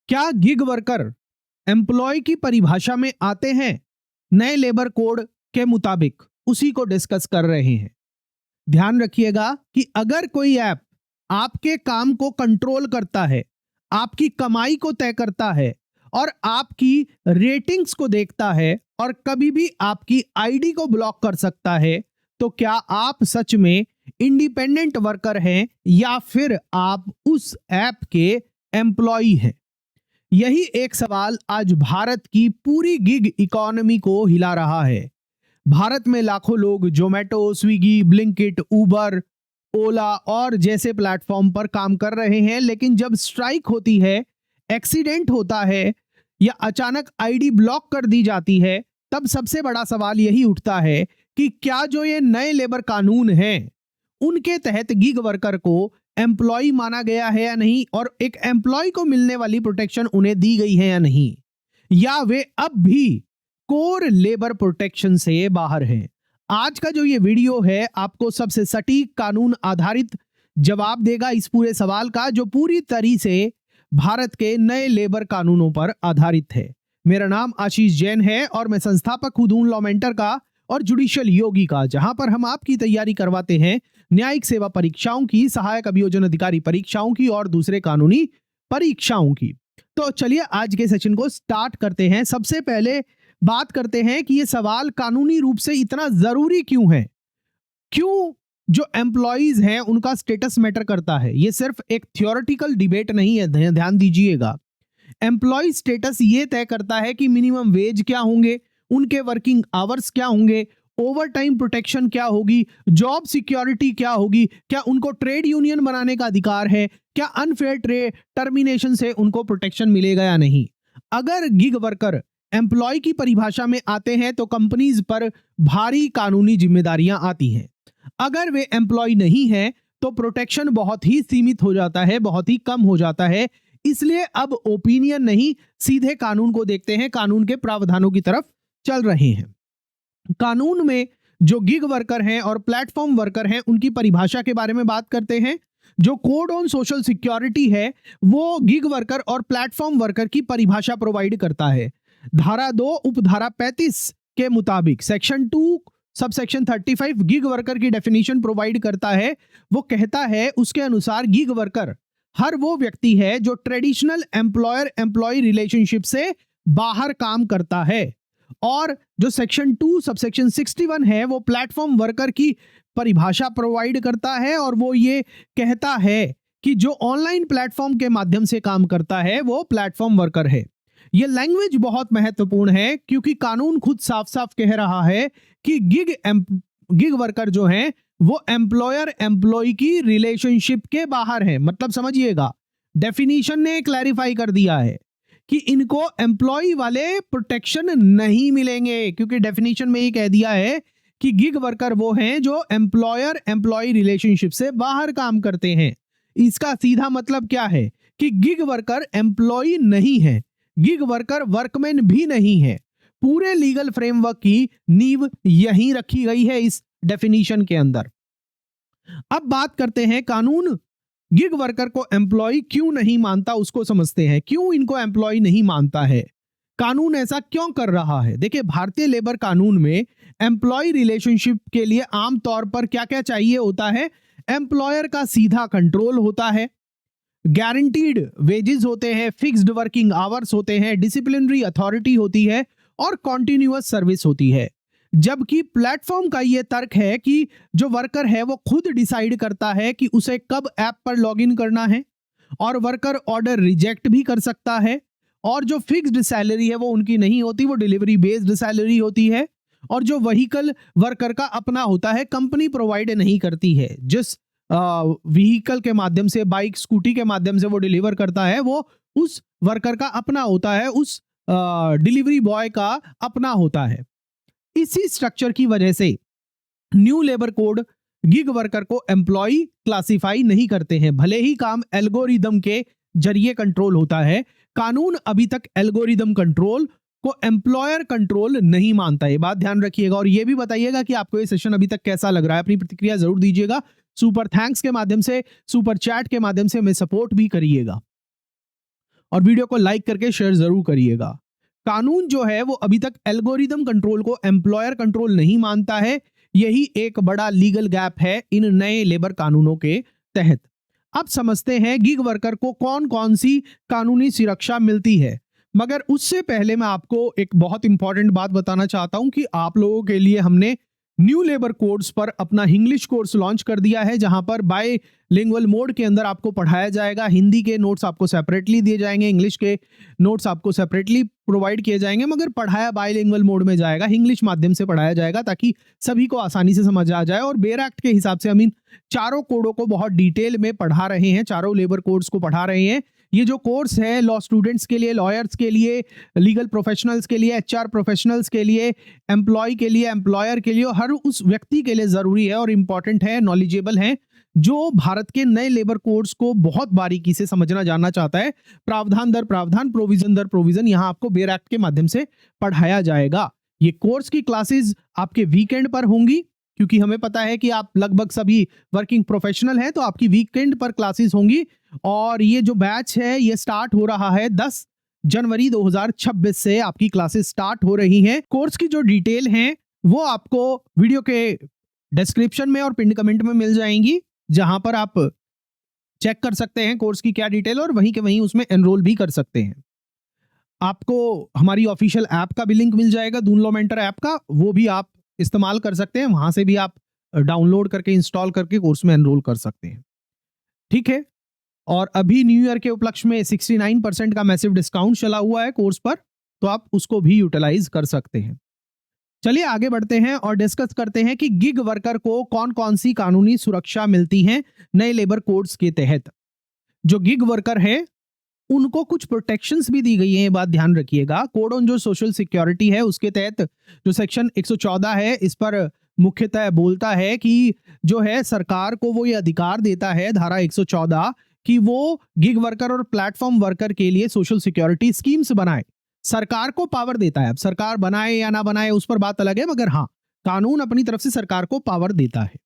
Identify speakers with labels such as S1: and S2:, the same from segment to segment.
S1: क्या gig worker employ की परिभाषा में आते हैं? नए लेबर कोड के मुताबिक उसी को डिस्कस कर रहे हैं। ध्यान रखिएगा कि अगर कोई ऐप आपके काम को कंट्रोल करता है, आपकी कमाई को तय करता है और आपकी रेटिंग्स को देखता है और कभी भी आपकी आईडी को ब्लॉक कर सकता है, तो क्या आप सच में इंडिपेंडेंट वर्कर हैं या फिर आप उस ऐप के एम्प्लॉई हैं? यही एक सवाल आज भारत की पूरी गिग इकोनॉमी को हिला रहा है। भारत में लाखों लोग जोमेटो, स्विगी, ब्लिंकिट, उबर, ओला और जैसे प्लेटफॉर्म पर काम कर रहे हैं, लेकिन जब स्ट्राइक होती है, एक्सीडेंट होता है या अचानक आईडी ब्लॉक कर दी जाती है, तब सबसे बड़ा सवाल यही उठता है कि क्या जो ये नए लेबर कानून हैं, उनके तहत गिग वर्कर को एम्प्लॉय माना गया है या नहीं, और एक एम्प्लॉय को मिलने वाली प्रोटेक्शन उन्हें दी गई है या नहीं, या वे अब भी कोर लेबर प्रोटेक्शन से बाहर हैं। आज का जो ये वीडियो है आपको सबसे सटीक कानून आधारित जवाब देगा इस पूरे सवाल का, जो पूरी तरह से भारत के नए लेबर कानूनों पर आधारित है। मेरा नाम आशीष जैन है और मैं संस्थापक हूं दून लॉ मेंटर का और जुडिशियल योगी का, जहां पर हम आपकी तैयारी करवाते हैं न्यायिक सेवा परीक्षाओं की, सहायक अभियोजन अधिकारी परीक्षाओं की और दूसरे कानूनी परीक्षाओं की। तो चलिए आज के सेशन को स्टार्ट करते हैं। सबसे पहले बात करते हैं कि यह सवाल कानूनी रूप से इतना जरूरी क्यों है, क्यों जो एम्प्लॉइज हैं उनका स्टेटस मैटर करता है। यह सिर्फ एक थियोरेटिकल डिबेट नहीं है, ध्यान दीजिएगा। एम्प्लॉय स्टेटस ये तय करता है कि मिनिमम वेज क्या होंगे, उनके वर्किंग आवर्स क्या होंगे, ओवर टाइम प्रोटेक्शन क्या होगी, जॉब सिक्योरिटी क्या होगी, क्या उनको ट्रेड यूनियन बनाने का अधिकार है, क्या अनफेयर टर्मिनेशन से उनको प्रोटेक्शन मिलेगा या नहीं। अगर गिग वर्कर एम्प्लॉय की परिभाषा में आते हैं तो कंपनीज पर भारी कानूनी जिम्मेदारियां आती हैं। अगर वे एम्प्लॉय नहीं है तो प्रोटेक्शन बहुत ही सीमित हो जाता है, बहुत ही कम हो जाता है। इसलिए अब ओपिनियन नहीं, सीधे कानून को देखते हैं, कानून के प्रावधानों की तरफ चल रहे हैं। कानून में जो गिग वर्कर हैं और प्लेटफॉर्म वर्कर हैं उनकी परिभाषा के बारे में बात करते हैं। जो कोड ऑन सोशल सिक्योरिटी है वो गिग वर्कर और प्लेटफॉर्म वर्कर की परिभाषा प्रोवाइड करता है। धारा 2 उपधारा 35 के मुताबिक सेक्शन 2 सबसेक्शन 35 गिग वर्कर की डेफिनेशन प्रोवाइड करता है। वो कहता है उसके अनुसार गिग वर्कर हर वो व्यक्ति है जो ट्रेडिशनल एम्प्लॉयर एम्प्लॉय रिलेशनशिप से बाहर काम करता है। और जो सेक्शन 2 सबसेक्शन 61 है वो प्लेटफॉर्म वर्कर की परिभाषा प्रोवाइड करता है और वो ये कहता है कि जो ऑनलाइन प्लेटफॉर्म के माध्यम से काम करता है वो प्लेटफॉर्म वर्कर है। ये लैंग्वेज बहुत महत्वपूर्ण है क्योंकि कानून खुद साफ साफ कह रहा है कि गिग वर्कर जो हैं वो एम्प्लॉयर एम्प्लॉय की रिलेशनशिप के बाहर है। मतलब समझिएगा, डेफिनेशन ने क्लैरिफाई कर दिया है कि इनको एम्प्लॉय वाले प्रोटेक्शन नहीं मिलेंगे, क्योंकि डेफिनेशन में ये कह दिया है कि गिग वर्कर वो हैं जो एम्प्लॉयर एम्प्लॉय रिलेशनशिप से बाहर काम करते हैं। इसका सीधा मतलब क्या है कि गिग वर्कर एम्प्लॉय नहीं है, गिग वर्कर वर्कमैन भी नहीं है। पूरे लीगल फ्रेमवर्क की नींव यहीं रखी गई है इस डेफिनेशन के अंदर। अब बात करते हैं कानून गिग वर्कर को एम्प्लॉय क्यों नहीं मानता, उसको समझते हैं। क्यों इनको एम्प्लॉय नहीं मानता है, कानून ऐसा क्यों कर रहा है। देखिए, भारतीय लेबर कानून में एम्प्लॉय रिलेशनशिप के लिए आमतौर पर क्या क्या चाहिए होता है। एम्प्लॉयर का सीधा कंट्रोल होता है, गारंटीड वेजेस होते हैं, फिक्स्ड वर्किंग आवर्स होते हैं, डिसिप्लिनरी अथॉरिटी होती है और कॉन्टिन्यूअस सर्विस होती है। जबकि प्लेटफॉर्म का यह तर्क है कि जो वर्कर है वो खुद डिसाइड करता है कि उसे कब ऐप पर लॉगिन करना है और वर्कर ऑर्डर रिजेक्ट भी कर सकता है। और जो फिक्स्ड सैलरी है वो उनकी नहीं होती, वो डिलीवरी बेस्ड सैलरी होती है। और जो व्हीकल वर्कर का अपना होता है, कंपनी प्रोवाइड नहीं करती है। जिस व्हीकल के माध्यम से, बाइक स्कूटी के माध्यम से वो डिलीवर करता है वो उस वर्कर का अपना होता है, उस डिलीवरी बॉय का अपना होता है। इसी स्ट्रक्चर की वजह से new labour code gig worker को एम्प्लॉय क्लासिफाई नहीं करते हैं, भले ही काम एल्गोरिदम के जरिए कंट्रोल होता है। कानून अभी तक एल्गोरिदम कंट्रोल को एम्प्लॉयर कंट्रोल नहीं मानता है। ये बात ध्यान रखिएगा और ये भी बताइएगा कि आपको ये सेशन अभी तक कैसा लग रहा है। अपनी प्रतिक्रिया जरूर दीजिएगा। सुपर थैंक्स के माध्यम से, सुपर चैट के माध्यम से हमें सपोर्ट भी करिएगा। और वीडियो को लाइक करके शेयर जरूर करिएगा। कानून जो है वो अभी तक एल्गोरिदम कंट्रोल को एम्प्लॉयर कंट्रोल नहीं मानता है। यही एक बड़ा लीगल गैप है इन नए लेबर कानूनों के तहत। अब समझते हैं गिग वर्कर को कौन कौन सी कानूनी सुरक्षा मिलती है। मगर उससे पहले मैं आपको एक बहुत इंपॉर्टेंट बात बताना चाहता हूं कि आप लोगों के लिए हमने न्यू लेबर कोड्स पर अपना इंग्लिश कोर्स लॉन्च कर दिया है, जहां पर बायलिंगुअल मोड के अंदर आपको पढ़ाया जाएगा। हिंदी के नोट्स आपको सेपरेटली दिए जाएंगे, इंग्लिश के नोट्स आपको सेपरेटली प्रोवाइड किए जाएंगे, मगर पढ़ाया बायलिंगुअल मोड में जाएगा, इंग्लिश माध्यम से पढ़ाया जाएगा ताकि सभी को आसानी से समझ आ जाए। और बेयर एक्ट के हिसाब से हम इन चारों कोडों को बहुत डिटेल में पढ़ा रहे हैं, चारों लेबर कोड्स को पढ़ा रहे हैं। ये जो कोर्स है लॉ स्टूडेंट्स के लिए, लॉयर्स के लिए, लीगल प्रोफेशनल्स के लिए, एचआर प्रोफेशनल्स के लिए, एम्प्लॉय के लिए, एम्प्लॉयर के लिए, हर उस व्यक्ति के लिए जरूरी है और इंपॉर्टेंट है, नॉलेजेबल है, जो भारत के नए लेबर कोड्स को बहुत बारीकी से समझना जानना चाहता है। प्रावधान दर प्रावधान, प्रोविजन दर प्रोविजन यहां आपको बेयर एक्ट के माध्यम से पढ़ाया जाएगा। ये कोर्स की क्लासेस आपके वीकेंड पर होंगी, क्योंकि हमें पता है कि आप लगभग सभी वर्किंग प्रोफेशनल हैं, तो आपकी वीकेंड पर क्लासेस होंगी। और ये जो बैच है ये स्टार्ट हो रहा है 10 जनवरी 2026 से आपकी क्लासेस स्टार्ट हो रही हैं। कोर्स की जो डिटेल हैं वो आपको वीडियो के डिस्क्रिप्शन में और पिन कमेंट में मिल जाएंगी, जहां पर आप चेक कर सकते हैं कोर्स की क्या डिटेल, और वहीं के वहीं उसमें एनरोल भी कर सकते हैं। आपको हमारी ऑफिशियल ऐप का भी लिंक मिल जाएगा, दून लॉ मेंटर ऐप का, वो भी आप इस्तेमाल कर सकते हैं। वहां से भी आप डाउनलोड करके इंस्टॉल करके कोर्स में एनरोल कर सकते हैं। ठीक है, और अभी न्यू ईयर के उपलक्ष्य में 69% का मैसिव डिस्काउंट चला हुआ है कोर्स पर, तो आप उसको भी यूटिलाइज कर सकते हैं। चलिए आगे बढ़ते हैं और डिस्कस करते हैं कि गिग वर्कर को कौन कौन सी कानूनी सुरक्षा मिलती है नए लेबर कोड्स के तहत। जो गिग वर्कर है उनको कुछ प्रोटेक्शंस भी दी गई हैं, ये बात ध्यान रखिएगा। कोड ऑन जो सोशल सिक्योरिटी है उसके तहत जो सेक्शन 114 है, इस पर मुख्यतः बोलता है कि जो है सरकार को वो ये अधिकार देता है, धारा 114, कि वो गिग वर्कर और प्लेटफॉर्म वर्कर के लिए सोशल सिक्योरिटी स्कीम्स बनाए। सरकार को पावर देता है। अब सरकार बनाए या ना बनाए उस पर बात अलग है, मगर हाँ, कानून अपनी तरफ से सरकार को पावर देता है।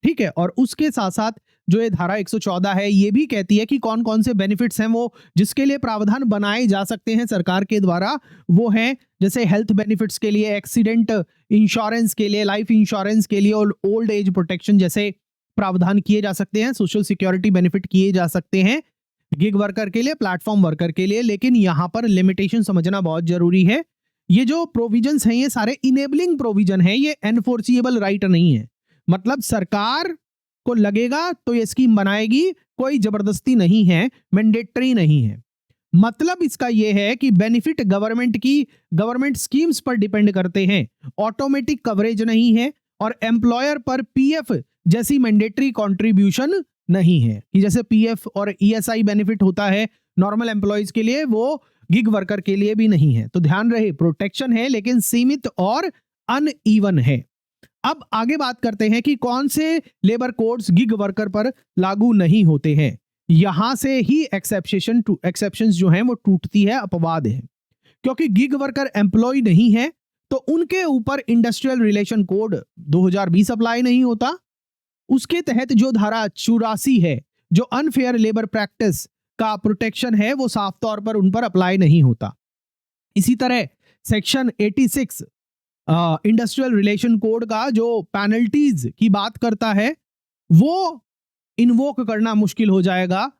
S1: ठीक है, और उसके साथ साथ जो ये धारा 114 है ये भी कहती है कि कौन कौन से बेनिफिट्स हैं वो जिसके लिए प्रावधान बनाए जा सकते हैं सरकार के द्वारा। वो हैं जैसे हेल्थ बेनिफिट्स के लिए, एक्सीडेंट इंश्योरेंस के लिए, लाइफ इंश्योरेंस के लिए, और ओल्ड एज प्रोटेक्शन जैसे प्रावधान किए जा सकते हैं, सोशल सिक्योरिटी बेनिफिट किए जा सकते हैं गिग वर्कर के लिए, प्लेटफॉर्म वर्कर के लिए। लेकिन यहां पर लिमिटेशन समझना बहुत जरूरी है। ये जो प्रोविजंस हैं ये सारे इनेबलिंग प्रोविजन है, ये एनफोर्सिएबल राइट नहीं है। मतलब सरकार को लगेगा तो ये स्कीम बनाएगी, कोई जबरदस्ती नहीं है, मैंडेटरी नहीं है। मतलब इसका यह है कि बेनिफिट गवर्नमेंट स्कीम्स पर डिपेंड करते हैं, ऑटोमेटिक कवरेज नहीं है, और एम्प्लॉयर पर पीएफ जैसी मैंडेटरी कंट्रीब्यूशन नहीं है कि जैसे पीएफ और ईएसआई बेनिफिट होता है नॉर्मल एम्प्लॉयज के लिए, वो गिग वर्कर के लिए भी नहीं है। तो ध्यान रहे, प्रोटेक्शन है लेकिन सीमित और अनइवन है। अब आगे बात करते हैं कि कौन से लेबर कोड्स गिग वर्कर पर लागू नहीं होते हैं। यहां से ही एक्सेप्शंस जो हैं वो टूटती है, अपवाद है। क्योंकि गिग वर्कर एम्प्लॉय नहीं है तो उनके ऊपर इंडस्ट्रियल रिलेशन कोड 2020 अप्लाई नहीं होता। उसके तहत जो धारा 84 है, जो अनफेयर लेबर प्रैक्टिस का प्रोटेक्शन है, वो साफ तौर पर उन पर अप्लाई नहीं होता। इसी तरह सेक्शन 86 इंडस्ट्रियल रिलेशन कोड का जो पेनल्टीज की बात करता है, वो इन्वोक करना मुश्किल हो जाएगा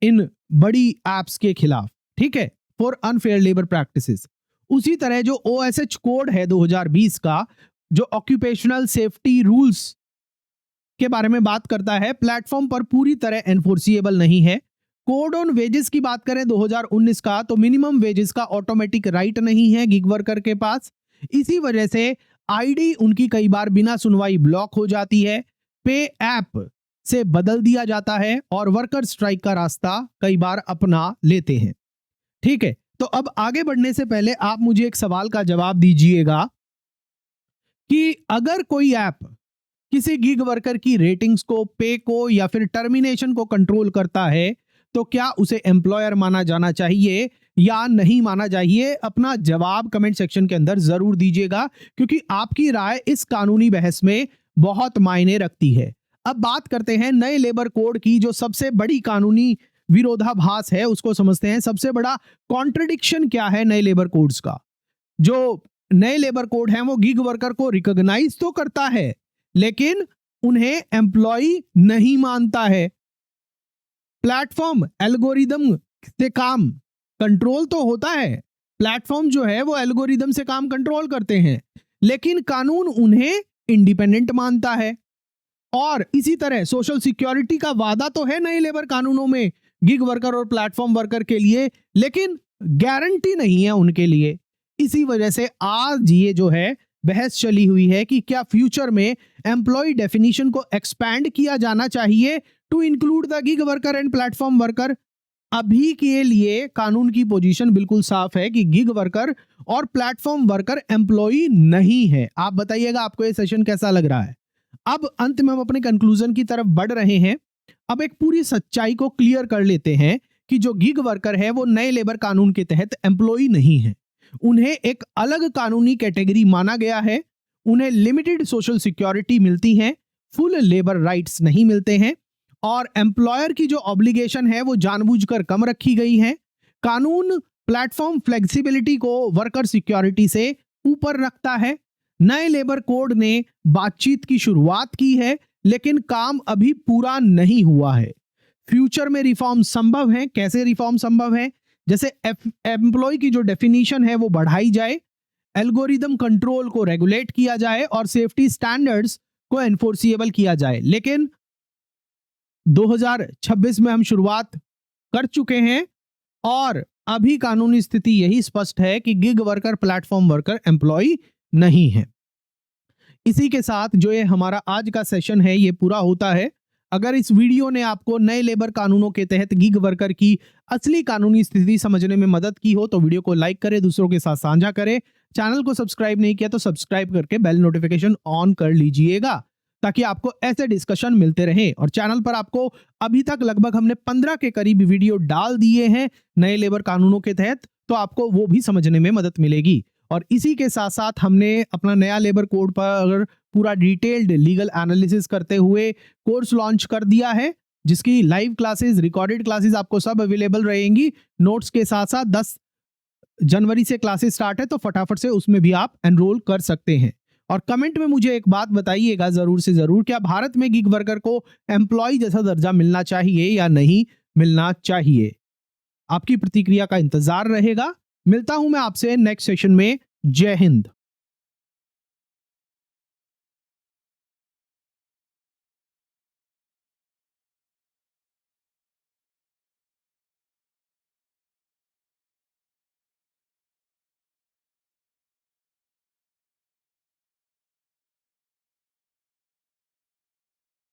S1: इन बड़ी एप्स के खिलाफ, ठीक है, फॉर अनफेयर लेबर प्रैक्टिसेस। उसी तरह जो ओएसएच कोड है 2020 का, जो ऑक्यूपेशनल सेफ्टी रूल्स के बारे में बात करता है, प्लेटफॉर्म पर पूरी तरह एनफोर्सिएबल नहीं है। कोड ऑन वेजेस की बात करें 2019 का, तो मिनिमम वेजेस का ऑटोमेटिक राइट नहीं है गिग वर्कर के पास। इसी वजह से आईडी उनकी कई बार बिना सुनवाई ब्लॉक हो जाती है, पे ऐप से बदल दिया जाता है, और वर्कर स्ट्राइक का रास्ता कई बार अपना लेते हैं। ठीक है, तो अब आगे बढ़ने से पहले आप मुझे एक सवाल का जवाब दीजिएगा कि अगर कोई ऐप किसी गिग वर्कर की रेटिंग्स को, पे को या फिर टर्मिनेशन को कंट्रोल करता है, तो क्या उसे एम्प्लॉयर माना जाना चाहिए या नहीं माना चाहिए? अपना जवाब कमेंट सेक्शन के अंदर जरूर दीजिएगा, क्योंकि आपकी राय इस कानूनी बहस में बहुत मायने रखती है। अब बात करते हैं नए लेबर कोड की जो सबसे बड़ी कानूनी विरोधाभास है उसको समझते हैं। सबसे बड़ा कॉन्ट्रडिक्शन क्या है नए लेबर कोड्स का? जो नए लेबर कोड हैं वो गिग वर्कर को रिकॉग्नाइज तो करता है लेकिन उन्हें एम्प्लॉय नहीं मानता है। प्लेटफॉर्म एल्गोरिदम से काम कंट्रोल तो होता है, प्लेटफॉर्म जो है वो एल्गोरिदम से काम कंट्रोल करते हैं, लेकिन कानून उन्हें इंडिपेंडेंट मानता है। और इसी तरह सोशल सिक्योरिटी का वादा तो है नए लेबर कानूनों में गिग वर्कर और प्लेटफॉर्म वर्कर के लिए, लेकिन गारंटी नहीं है उनके लिए। इसी वजह से आज ये जो है बहस चली हुई है कि क्या फ्यूचर में एम्प्लॉय डेफिनेशन को एक्सपैंड किया जाना चाहिए to include the gig worker and platform worker. अभी के लिए कानून की पोजीशन बिल्कुल साफ है कि गिग वर्कर और प्लेटफॉर्म वर्कर एम्प्लॉय नहीं है। आप बताइएगा आपको ये सेशन कैसा लग रहा है? अब अंत में हम अपने कंक्लूजन की तरफ बढ़ रहे हैं। अब एक पूरी सच्चाई को क्लियर कर लेते हैं कि जो गिग वर्कर है वो नए लेबर कानून के तहत एम्प्लॉय नहीं है। उन्हें एक अलग कानूनी कैटेगरी माना गया है। उन्हें लिमिटेड सोशल सिक्योरिटी मिलती है, फुल लेबर राइट्स नहीं मिलते हैं और एम्प्लॉयर की जो ऑब्लिगेशन है वो जानबूझकर कम रखी गई है। कानून प्लेटफॉर्म फ्लेक्सिबिलिटी को वर्कर सिक्योरिटी से ऊपर रखता है। नए लेबर कोड ने बातचीत की शुरुआत की है लेकिन काम अभी पूरा नहीं हुआ है। फ्यूचर में रिफॉर्म संभव है। कैसे रिफॉर्म संभव है? जैसे एम्प्लॉय की जो डेफिनेशन है वो बढ़ाई जाए, एल्गोरिदम कंट्रोल को रेगुलेट किया जाए और सेफ्टी स्टैंडर्ड्स को एनफोर्सिएबल किया जाए। लेकिन 2026 में हम शुरुआत कर चुके हैं और अभी कानूनी स्थिति यही स्पष्ट है कि gig worker platform worker employ नहीं है। इसी के साथ जो ये हमारा आज का सेशन है ये पूरा होता है। अगर इस वीडियो ने आपको नए लेबर कानूनों के तहत गिग वर्कर की असली कानूनी स्थिति समझने में मदद की हो तो वीडियो को लाइक करें, दूसरों के साथ साझा करें। चैनल को सब्सक्राइब नहीं किया तो सब्सक्राइब करके बेल नोटिफिकेशन ऑन कर लीजिएगा ताकि आपको ऐसे डिस्कशन मिलते रहे। और चैनल पर आपको अभी तक लगभग हमने 15 के करीब वीडियो डाल दिए हैं नए लेबर कानूनों के तहत, तो आपको वो भी समझने में मदद मिलेगी। और इसी के साथ साथ हमने अपना नया लेबर कोड पर पूरा डिटेल्ड लीगल एनालिसिस करते हुए कोर्स लॉन्च कर दिया है जिसकी लाइव क्लासेस, रिकॉर्डेड क्लासेस आपको सब अवेलेबल रहेंगी नोट्स के साथ साथ। 10 जनवरी से क्लासेस स्टार्ट है तो फटाफट से उसमें भी आप एनरोल कर सकते हैं। और कमेंट में मुझे एक बात बताइएगा जरूर से जरूर, क्या भारत में गिग वर्कर को एम्प्लॉय जैसा दर्जा मिलना चाहिए या नहीं मिलना चाहिए? आपकी प्रतिक्रिया का इंतजार रहेगा। मिलता हूं मैं आपसे नेक्स्ट सेशन में। जय हिंद।